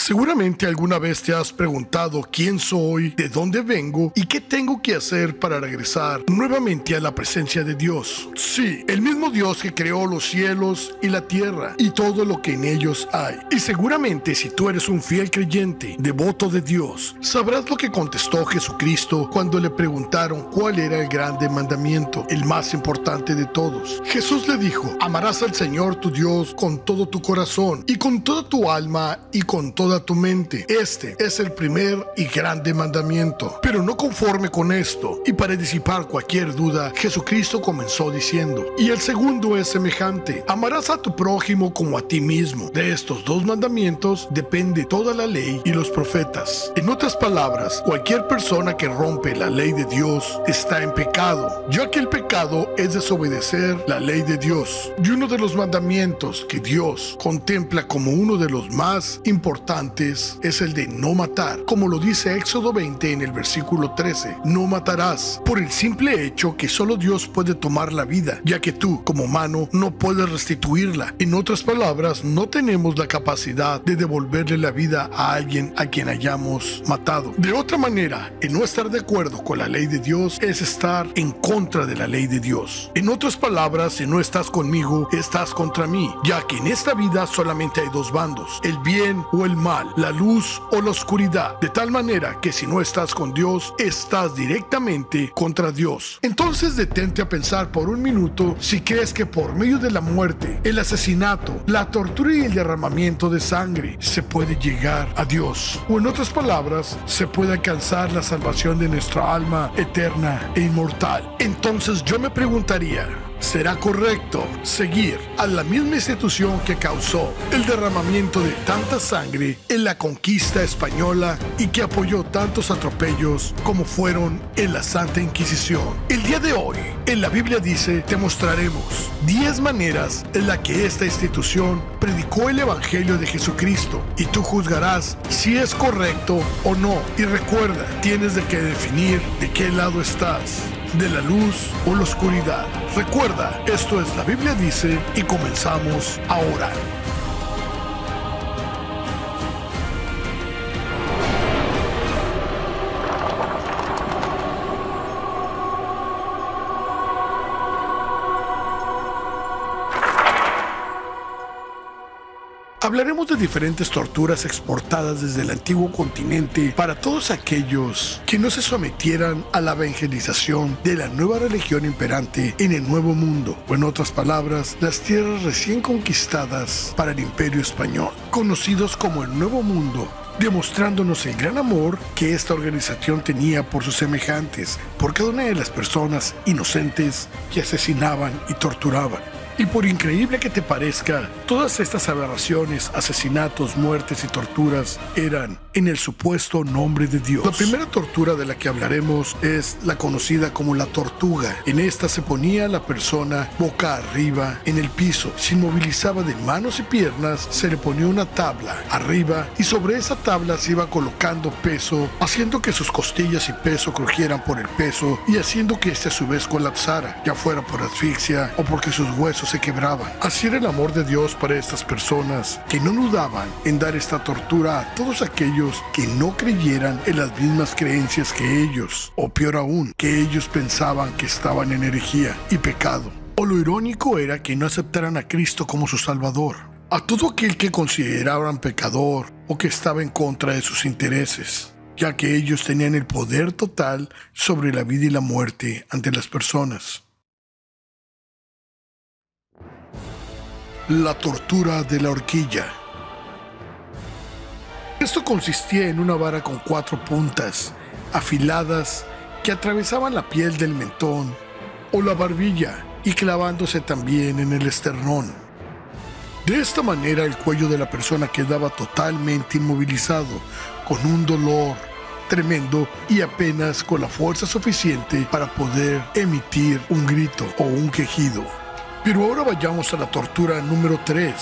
Seguramente alguna vez te has preguntado quién soy, de dónde vengo y qué tengo que hacer para regresar nuevamente a la presencia de Dios. Sí, el mismo Dios que creó los cielos y la tierra y todo lo que en ellos hay. Y seguramente si tú eres un fiel creyente, devoto de Dios, sabrás lo que contestó Jesucristo cuando le preguntaron cuál era el grande mandamiento, el más importante de todos. Jesús le dijo: amarás al Señor tu Dios con todo tu corazón y con toda tu alma y con toda tu mente. Este es el primer y grande mandamiento. Pero no conforme con esto, y para disipar cualquier duda, Jesucristo comenzó diciendo: y el segundo es semejante: amarás a tu prójimo como a ti mismo. De estos dos mandamientos depende toda la ley y los profetas. En otras palabras, cualquier persona que rompe la ley de Dios está en pecado, ya que el pecado es desobedecer la ley de Dios. Y uno de los mandamientos que Dios contempla como uno de los más importantes es el de no matar, como lo dice Éxodo 20 en el versículo 13: no matarás, por el simple hecho que solo Dios puede tomar la vida, ya que tú, como humano, no puedes restituirla. En otras palabras, no tenemos la capacidad de devolverle la vida a alguien a quien hayamos matado. De otra manera, el no estar de acuerdo con la ley de Dios es estar en contra de la ley de Dios. En otras palabras, si no estás conmigo, estás contra mí, ya que en esta vida solamente hay dos bandos: el bien o el mal, la luz o la oscuridad, de tal manera que si no estás con Dios, estás directamente contra Dios. Entonces detente a pensar por un minuto si crees que por medio de la muerte, el asesinato, la tortura y el derramamiento de sangre se puede llegar a Dios, o en otras palabras, se puede alcanzar la salvación de nuestra alma eterna e inmortal. Entonces yo me preguntaría: ¿será correcto seguir a la misma institución que causó el derramamiento de tanta sangre en la conquista española y que apoyó tantos atropellos como fueron en la Santa Inquisición? El día de hoy, en la Biblia dice: te mostraremos 10 maneras en las que esta institución predicó el Evangelio de Jesucristo, y tú juzgarás si es correcto o no. Y recuerda, tienes de que definir de qué lado estás, de la luz o la oscuridad. Recuerda, esto es La Biblia Dice, y comenzamos ahora. Hablaremos de diferentes torturas exportadas desde el antiguo continente para todos aquellos que no se sometieran a la evangelización de la nueva religión imperante en el Nuevo Mundo, o en otras palabras, las tierras recién conquistadas para el Imperio Español, conocidos como el Nuevo Mundo, demostrándonos el gran amor que esta organización tenía por sus semejantes, por cada una de las personas inocentes que asesinaban y torturaban. Y por increíble que te parezca, todas estas aberraciones, asesinatos, muertes y torturas eran en el supuesto nombre de Dios. La primera tortura de la que hablaremos es la conocida como la tortuga. En esta se ponía a la persona boca arriba en el piso, se inmovilizaba de manos y piernas, se le ponía una tabla arriba y sobre esa tabla se iba colocando peso, haciendo que sus costillas y peso crujieran por el peso y haciendo que este a su vez colapsara, ya fuera por asfixia o porque sus huesos se quebraban. Así era el amor de Dios para estas personas, que no dudaban en dar esta tortura a todos aquellos que no creyeran en las mismas creencias que ellos, o peor aún, que ellos pensaban que estaban en herejía y pecado. O lo irónico era que no aceptaran a Cristo como su Salvador, a todo aquel que consideraban pecador o que estaba en contra de sus intereses, ya que ellos tenían el poder total sobre la vida y la muerte ante las personas. La tortura de la horquilla. Esto consistía en una vara con 4 puntas afiladas que atravesaban la piel del mentón o la barbilla y clavándose también en el esternón. De esta manera el cuello de la persona quedaba totalmente inmovilizado, con un dolor tremendo y apenas con la fuerza suficiente para poder emitir un grito o un quejido. Pero ahora vayamos a la tortura número 3,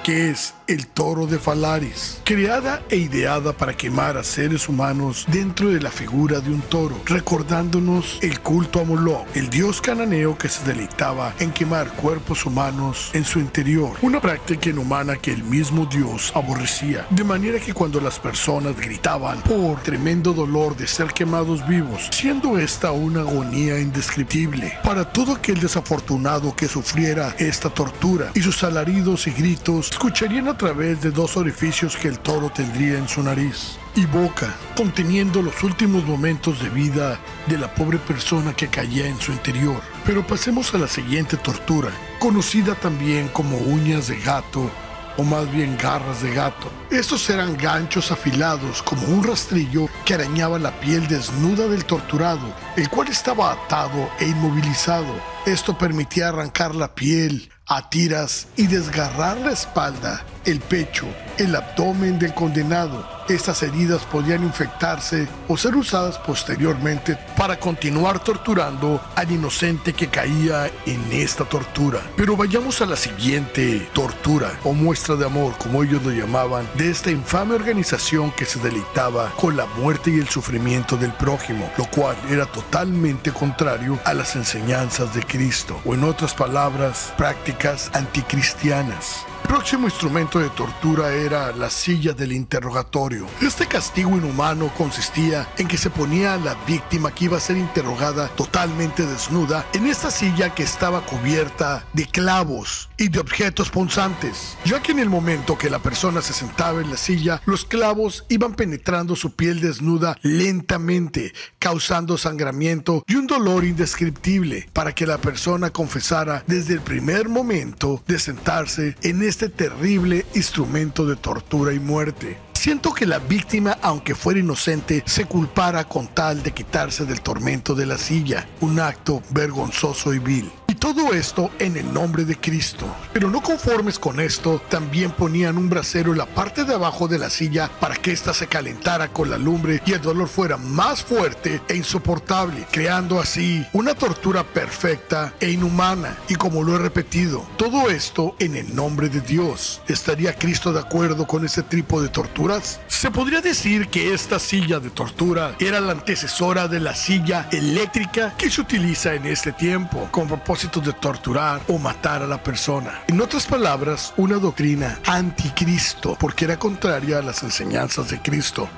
que es el toro de Falaris, creada e ideada para quemar a seres humanos dentro de la figura de un toro, recordándonos el culto a Moloch, el dios cananeo que se deleitaba en quemar cuerpos humanos en su interior, una práctica inhumana que el mismo Dios aborrecía, de manera que cuando las personas gritaban por tremendo dolor de ser quemados vivos, siendo esta una agonía indescriptible para todo aquel desafortunado que sufriera esta tortura, y sus alaridos y gritos escucharían a través de dos orificios que el toro tendría en su nariz y boca, conteniendo los últimos momentos de vida de la pobre persona que caía en su interior. Pero pasemos a la siguiente tortura, conocida también como uñas de gato, o más bien garras de gato. Estos eran ganchos afilados como un rastrillo que arañaba la piel desnuda del torturado, el cual estaba atado e inmovilizado. Esto permitía arrancar la piel a tiras y desgarrar la espalda, el pecho, el abdomen del condenado. Estas heridas podían infectarse o ser usadas posteriormente para continuar torturando al inocente que caía en esta tortura. Pero vayamos a la siguiente tortura o muestra de amor, como ellos lo llamaban, de esta infame organización que se deleitaba con la muerte y el sufrimiento del prójimo, lo cual era totalmente contrario a las enseñanzas de Cristo, o en otras palabras, prácticas anticristianas. El próximo instrumento de tortura era la silla del interrogatorio. Este castigo inhumano consistía en que se ponía a la víctima que iba a ser interrogada totalmente desnuda en esta silla que estaba cubierta de clavos y de objetos punzantes, ya que en el momento que la persona se sentaba en la silla, los clavos iban penetrando su piel desnuda lentamente, causando sangramiento y un dolor indescriptible, para que la persona confesara desde el primer momento de sentarse en este terrible instrumento de tortura y muerte. Siento que la víctima, aunque fuera inocente, se culpara con tal de quitarse del tormento de la silla, un acto vergonzoso y vil. Y todo esto en el nombre de Cristo. Pero no conformes con esto, también ponían un brasero en la parte de abajo de la silla para que ésta se calentara con la lumbre y el dolor fuera más fuerte e insoportable, creando así una tortura perfecta e inhumana. Y como lo he repetido, todo esto en el nombre de Dios. ¿Estaría Cristo de acuerdo con ese tipo de torturas? Se podría decir que esta silla de tortura era la antecesora de la silla eléctrica que se utiliza en este tiempo, con propósito de torturar o matar a la persona. En otras palabras, una doctrina anticristo, porque era contraria a las enseñanzas de Cristo.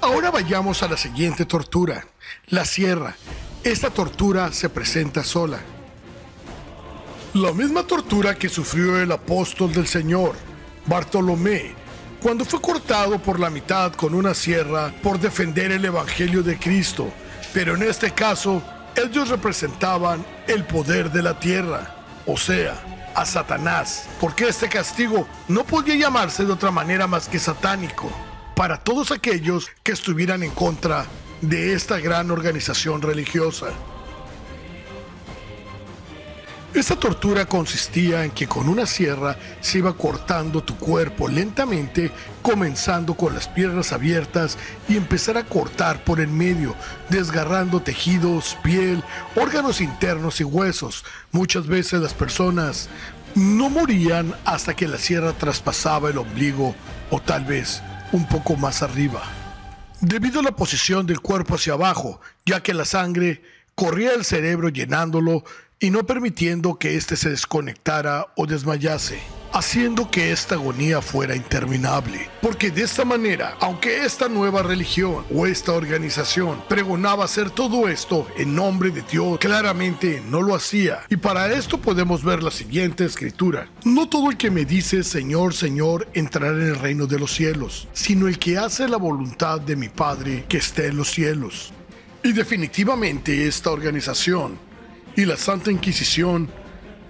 Ahora vayamos a la siguiente tortura, la sierra. Esta tortura se presenta sola. La misma tortura que sufrió el apóstol del Señor, Bartolomé, cuando fue cortado por la mitad con una sierra por defender el evangelio de Cristo. Pero en este caso, ellos representaban el poder de la tierra, o sea, a Satanás, porque este castigo no podía llamarse de otra manera más que satánico, para todos aquellos que estuvieran en contra de esta gran organización religiosa. Esta tortura consistía en que con una sierra se iba cortando tu cuerpo lentamente, comenzando con las piernas abiertas y empezar a cortar por en medio, desgarrando tejidos, piel, órganos internos y huesos. Muchas veces las personas no morían hasta que la sierra traspasaba el ombligo o tal vez un poco más arriba, debido a la posición del cuerpo hacia abajo, ya que la sangre corría al cerebro llenándolo y no permitiendo que éste se desconectara o desmayase, haciendo que esta agonía fuera interminable. Porque de esta manera, aunque esta nueva religión o esta organización pregonaba hacer todo esto en nombre de Dios, claramente no lo hacía. Y para esto podemos ver la siguiente escritura: no todo el que me dice Señor, Señor entrará en el reino de los cielos, sino el que hace la voluntad de mi Padre que esté en los cielos. Y definitivamente esta organización y la Santa Inquisición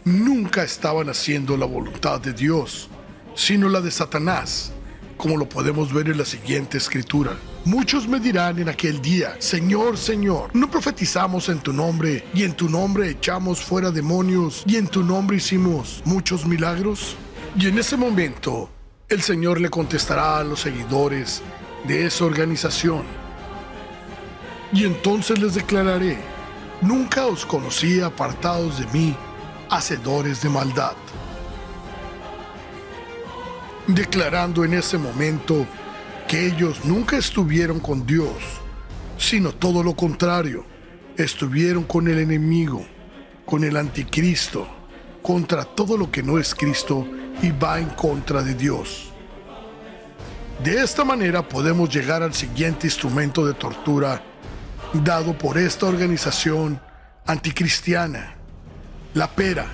nunca estaban haciendo la voluntad de Dios, sino la de Satanás, como lo podemos ver en la siguiente escritura. Muchos me dirán en aquel día, Señor, Señor, ¿no profetizamos en tu nombre, y en tu nombre echamos fuera demonios, y en tu nombre hicimos muchos milagros? Y en ese momento, el Señor le contestará a los seguidores de esa organización, y entonces les declararé: nunca os conocí, apartados de mí, hacedores de maldad. declarando en ese momento que ellos nunca estuvieron con Dios, sino todo lo contrario, estuvieron con el enemigo, con el anticristo, contra todo lo que no es Cristo y va en contra de Dios. De esta manera podemos llegar al siguiente instrumento de tortura dado por esta organización anticristiana, la pera.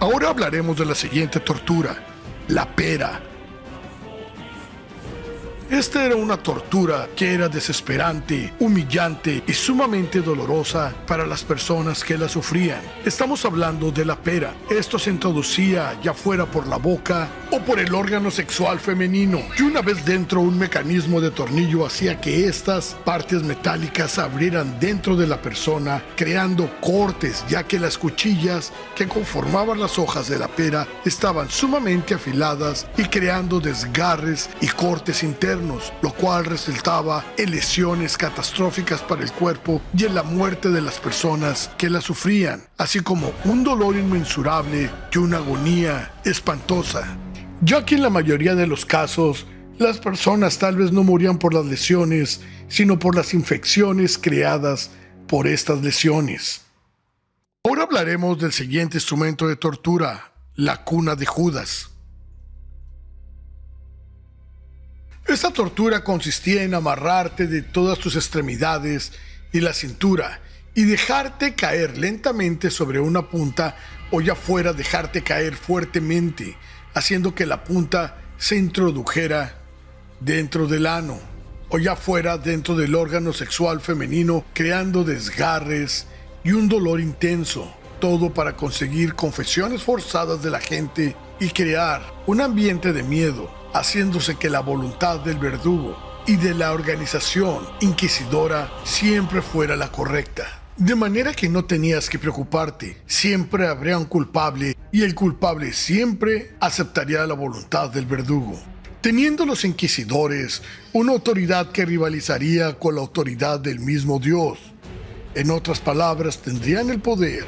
Ahora hablaremos de la siguiente tortura, la pera. Esta era una tortura que era desesperante, humillante y sumamente dolorosa para las personas que la sufrían. Estamos hablando de la pera. Esto se introducía ya fuera por la boca o por el órgano sexual femenino, y una vez dentro un mecanismo de tornillo hacía que estas partes metálicas se abrieran dentro de la persona, creando cortes, ya que las cuchillas que conformaban las hojas de la pera estaban sumamente afiladas y creando desgarres y cortes internos, lo cual resultaba en lesiones catastróficas para el cuerpo y en la muerte de las personas que la sufrían, así como un dolor inmensurable y una agonía espantosa, ya que en la mayoría de los casos las personas tal vez no morían por las lesiones, sino por las infecciones creadas por estas lesiones. Ahora hablaremos del siguiente instrumento de tortura, la cuna de Judas. Esta tortura consistía en amarrarte de todas tus extremidades y la cintura y dejarte caer lentamente sobre una punta, o ya fuera dejarte caer fuertemente, haciendo que la punta se introdujera dentro del ano, o ya fuera dentro del órgano sexual femenino, creando desgarres y un dolor intenso, todo para conseguir confesiones forzadas de la gente y crear un ambiente de miedo, haciéndose que la voluntad del verdugo y de la organización inquisidora siempre fuera la correcta. De manera que no tenías que preocuparte, siempre habría un culpable y el culpable siempre aceptaría la voluntad del verdugo, teniendo los inquisidores una autoridad que rivalizaría con la autoridad del mismo Dios. En otras palabras, tendrían el poder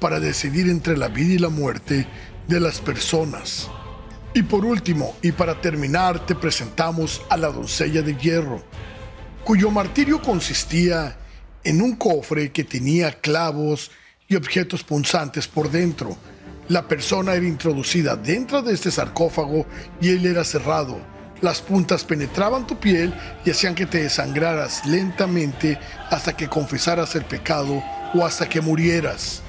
para decidir entre la vida y la muerte de las personas. Y por último, y para terminar, te presentamos a la doncella de hierro, cuyo martirio consistía en un cofre que tenía clavos y objetos punzantes por dentro. La persona era introducida dentro de este sarcófago y él era cerrado. Las puntas penetraban tu piel y hacían que te desangraras lentamente hasta que confesaras el pecado o hasta que murieras.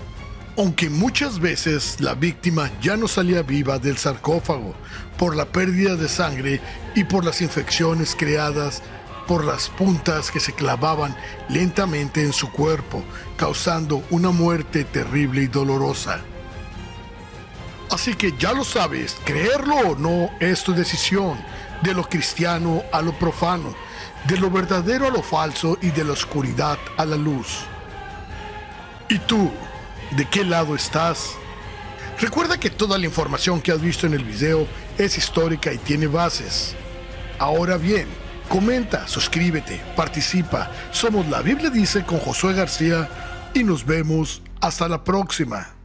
Aunque muchas veces la víctima ya no salía viva del sarcófago por la pérdida de sangre y por las infecciones creadas por las puntas que se clavaban lentamente en su cuerpo, causando una muerte terrible y dolorosa. Así que ya lo sabes, creerlo o no es tu decisión, de lo cristiano a lo profano, de lo verdadero a lo falso y de la oscuridad a la luz. ¿Y tú? ¿De qué lado estás? Recuerda que toda la información que has visto en el video es histórica y tiene bases. Ahora bien, comenta, suscríbete, participa. Somos La Biblia Dice con Josué García y nos vemos hasta la próxima.